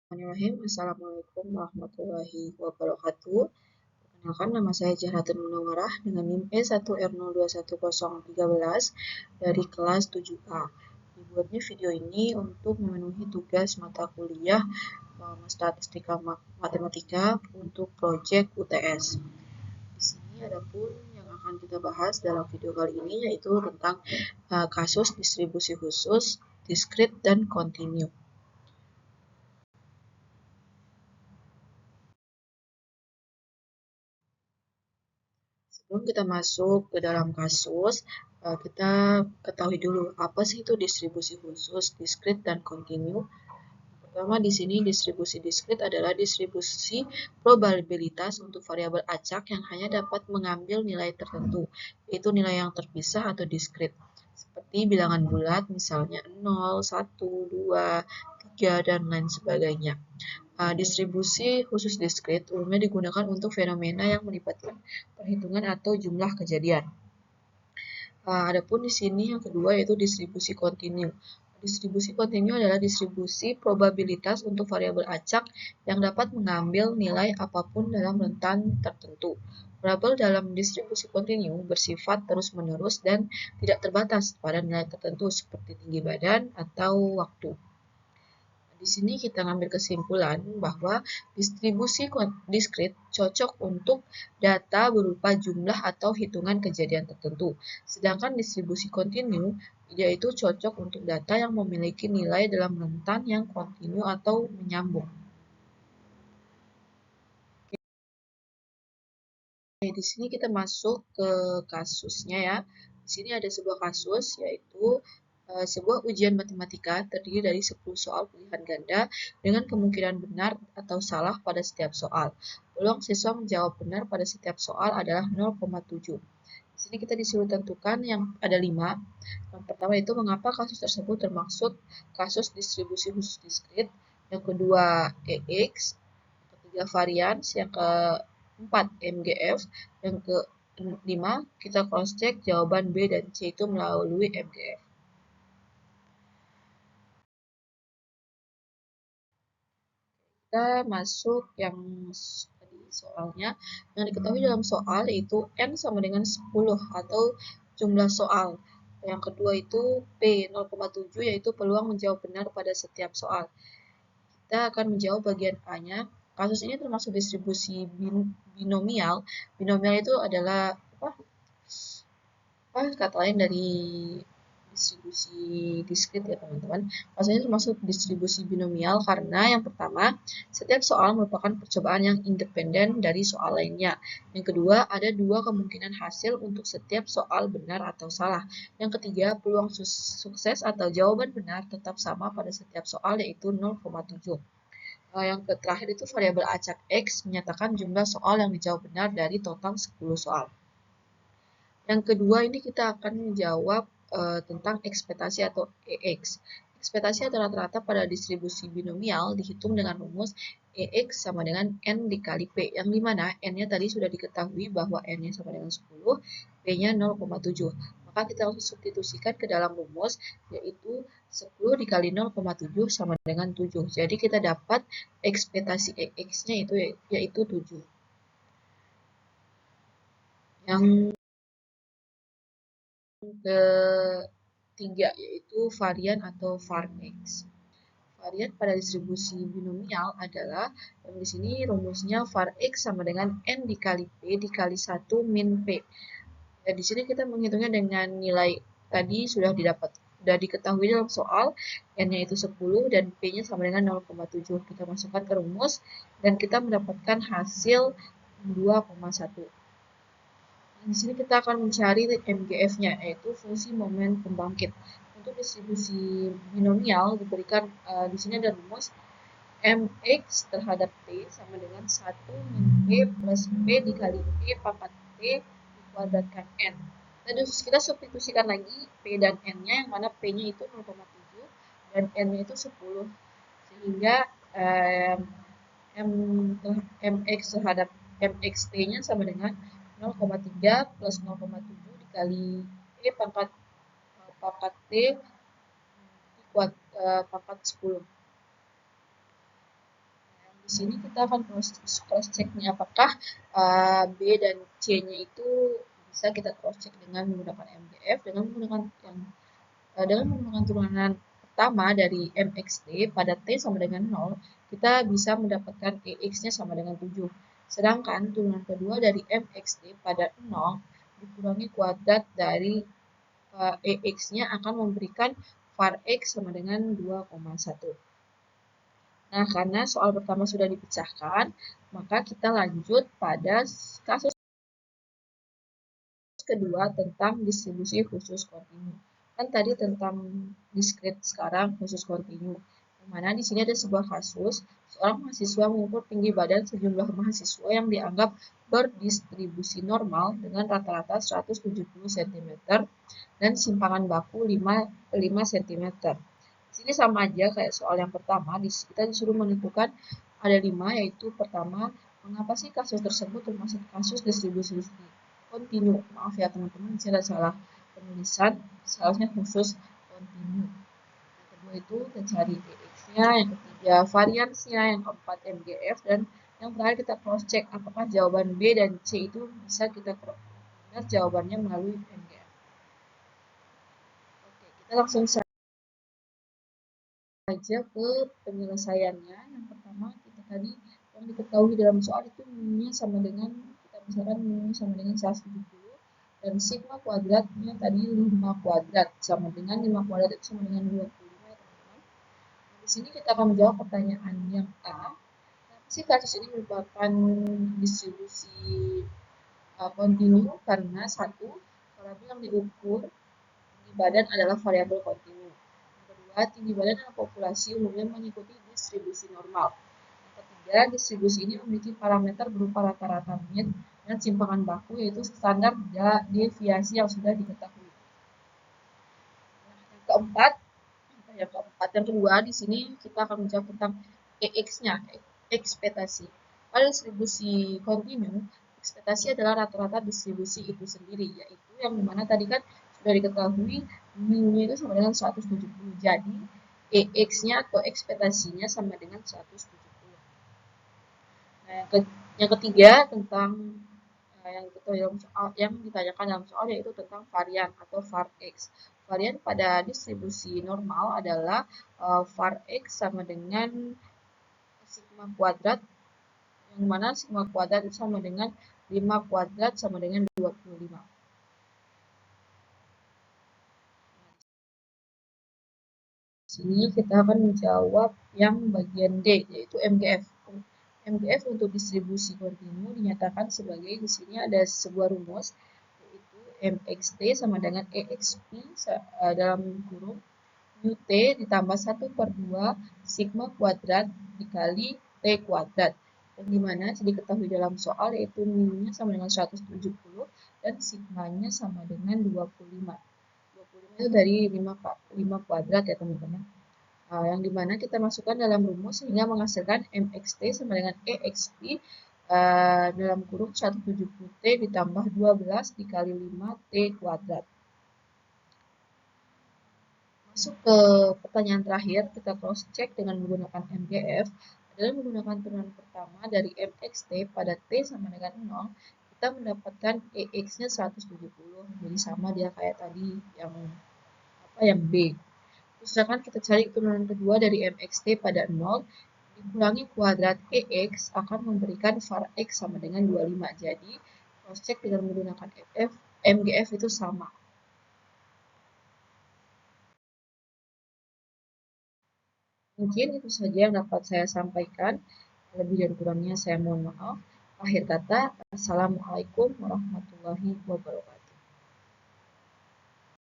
Bismillahirrahmanirrahim. Assalamualaikum warahmatullahi wabarakatuh. Perkenalkan, nama saya Jahratun Munawarah dengan NIM E1R021013 dari kelas 7A. Dibuatnya video ini untuk memenuhi tugas mata kuliah Statistika Matematika untuk proyek UTS. Di sini ada pun yang akan kita bahas dalam video kali ini, yaitu tentang kasus distribusi khusus, diskrit, dan kontinu. Sebelum kita masuk ke dalam kasus, kita ketahui dulu apa sih itu distribusi khusus, diskrit, dan kontinu. Pertama, di sini distribusi diskrit adalah distribusi probabilitas untuk variabel acak yang hanya dapat mengambil nilai tertentu, yaitu nilai yang terpisah atau diskrit. Seperti bilangan bulat, misalnya 0, 1, 2, 3, dan lain sebagainya. Distribusi khusus diskrit umumnya digunakan untuk fenomena yang melibatkan perhitungan atau jumlah kejadian. Adapun di sini yang kedua yaitu distribusi kontinu. Distribusi kontinu adalah distribusi probabilitas untuk variabel acak yang dapat mengambil nilai apapun dalam rentan tertentu. Variabel dalam distribusi kontinu bersifat terus-menerus dan tidak terbatas pada nilai tertentu seperti tinggi badan atau waktu. Di sini kita ngambil kesimpulan bahwa distribusi diskrit cocok untuk data berupa jumlah atau hitungan kejadian tertentu. Sedangkan distribusi kontinu yaitu cocok untuk data yang memiliki nilai dalam rentan yang kontinu atau menyambung. Oke, di sini kita masuk ke kasusnya ya. Di sini ada sebuah kasus yaitu sebuah ujian matematika terdiri dari 10 soal pilihan ganda dengan kemungkinan benar atau salah pada setiap soal. Peluang siswa menjawab benar pada setiap soal adalah 0,7. Di sini kita disuruh tentukan yang ada 5. Yang pertama itu mengapa kasus tersebut termaksud kasus distribusi khusus diskrit. Yang kedua EX. Yang ketiga varians. Yang keempat MGF. Yang kelima kita cross check jawaban B dan C itu melalui MGF. Kita masuk yang tadi soalnya. Yang diketahui dalam soal yaitu N sama dengan 10 atau jumlah soal. Yang kedua itu P 0,7 yaitu peluang menjawab benar pada setiap soal. Kita akan menjawab bagian A-nya. Kasus ini termasuk distribusi binomial. Binomial itu adalah kata lain dari distribusi diskrit ya teman-teman. Maksudnya termasuk distribusi binomial karena yang pertama, setiap soal merupakan percobaan yang independen dari soal lainnya. Yang kedua, ada dua kemungkinan hasil untuk setiap soal benar atau salah. Yang ketiga, peluang sukses atau jawaban benar tetap sama pada setiap soal yaitu 0,7. Yang terakhir itu variabel acak X menyatakan jumlah soal yang dijawab benar dari total 10 soal. Yang kedua ini kita akan menjawab tentang ekspektasi atau EX. Ekspektasi adalah rata-rata pada distribusi binomial dihitung dengan rumus EX sama dengan N dikali P, yang dimana N-nya tadi sudah diketahui bahwa N-nya sama dengan 10, P-nya 0,7. Maka kita langsung substitusikan ke dalam rumus, yaitu 10 dikali 0,7 sama dengan 7. Jadi kita dapat ekspektasi EX-nya itu yaitu 7. Yang ketiga yaitu varian atau varx. Varian pada distribusi binomial adalah yang di sini rumusnya varx sama dengan n dikali p dikali 1 min p. Dan di sini kita menghitungnya dengan nilai tadi sudah diketahui dalam soal, n-nya itu 10 dan p-nya sama dengan 0,7. Kita masukkan ke rumus dan kita mendapatkan hasil 2,1. Di sini kita akan mencari MGF-nya, yaitu fungsi momen pembangkit. Untuk distribusi binomial diberikan di sini ada rumus mx terhadap p sama dengan 1 min p plus p dikali p pangkat p dikuadratkan n. Kita substitusikan lagi p dan n-nya, yang mana p-nya itu 0,7 dan n-nya itu 10. Sehingga mx terhadap mxt-nya sama dengan 0,3 plus 0,7 dikali E pangkat T pangkat 10. Di sini kita akan cross check nih apakah B dan C-nya itu bisa kita cross check dengan menggunakan MDF dengan menggunakan turunan pertama dari MXT pada T sama dengan 0, kita bisa mendapatkan EX-nya sama dengan 7. Sedangkan turunan kedua dari MXT pada 0 dikurangi kuadrat dari EX-nya akan memberikan var X sama dengan 2,1. Nah, karena soal pertama sudah dipecahkan, maka kita lanjut pada kasus kedua tentang distribusi khusus kontinu. Kan tadi tentang diskrit, sekarang khusus kontinu. Yang mana di sini ada sebuah kasus, seorang mahasiswa mengukur tinggi badan sejumlah mahasiswa yang dianggap berdistribusi normal dengan rata-rata 170 cm dan simpangan baku 5 cm. Di sini sama aja kayak soal yang pertama, kita disuruh menentukan ada 5, yaitu pertama, mengapa sih kasus tersebut termasuk kasus distribusi kontinu. Maaf ya teman-teman, di sini ada salah penulisan, seharusnya khusus kontinu. Yang kedua itu kita cari EX-nya, yang ketiga variansnya, yang keempat MGF, dan yang terakhir kita cross check apakah jawaban B dan C itu bisa kita benar jawabannya melalui MGF. Oke, kita langsung saja ke penyelesaiannya. Yang pertama kita tadi yang diketahui dalam soal itu mu-nya sama dengan, kita misalkan mu sama dengan 170 dan sigma kuadratnya tadi 5 kuadrat sama dengan 5 kuadrat itu sama dengan 25 ya teman-teman. Nah, di sini kita akan menjawab pertanyaan yang A. Kenapa sih kasus ini merupakan distribusi kontinu? Karena satu, variabel yang diukur tinggi badan adalah variabel kontinu. Tinggi badan dalam populasi umumnya mengikuti distribusi normal. Yang ketiga, distribusi ini memiliki parameter berupa rata-rata mean dan simpangan baku, yaitu standar deviasi yang sudah diketahui. Nah, yang kedua di sini kita akan menjawab tentang EX-nya, ekspektasi. Pada distribusi kontinu, ekspektasi adalah rata-rata distribusi itu sendiri, yaitu yang dimana tadi kan sudah diketahui mu-nya itu sama dengan 170. Jadi EX-nya atau ekspektasinya sama dengan 170. Nah, yang ketiga tentang yang ditanyakan dalam soal yaitu tentang varian atau var X. Varian pada distribusi normal adalah var X sama dengan sigma kuadrat, yang mana sigma kuadrat itu sama dengan 5 kuadrat sama dengan 25. Sini kita akan menjawab yang bagian D, yaitu MGF. MGF untuk distribusi kontinu dinyatakan sebagai, di sini ada sebuah rumus, yaitu MXT sama dengan EXP dalam kurung UT ditambah 1/2 sigma kuadrat dikali T kuadrat. Yang dimana diketahui dalam soal yaitu mu-nya sama dengan 170 dan sigmanya sama dengan 25. 25 itu dari 5 kuadrat ya teman-teman. Yang dimana kita masukkan dalam rumus sehingga menghasilkan MXT sama dengan EXP dalam kurung 170T ditambah 12 dikali 5T kuadrat. Masuk ke pertanyaan terakhir, kita cross check dengan menggunakan MGF adalah menggunakan turunan pertama dari MXT pada T sama dengan 0, kita mendapatkan EX-nya 170. Jadi sama dia kayak tadi yang B. Terus sedangkan kita cari turunan kedua dari MXT pada 0, dikurangi kuadrat EX akan memberikan var X sama dengan 25. Jadi cross check dengan menggunakan MGF itu sama. Mungkin itu saja yang dapat saya sampaikan. Lebih dan kurangnya saya mohon maaf. Akhir kata, Assalamualaikum warahmatullahi wabarakatuh.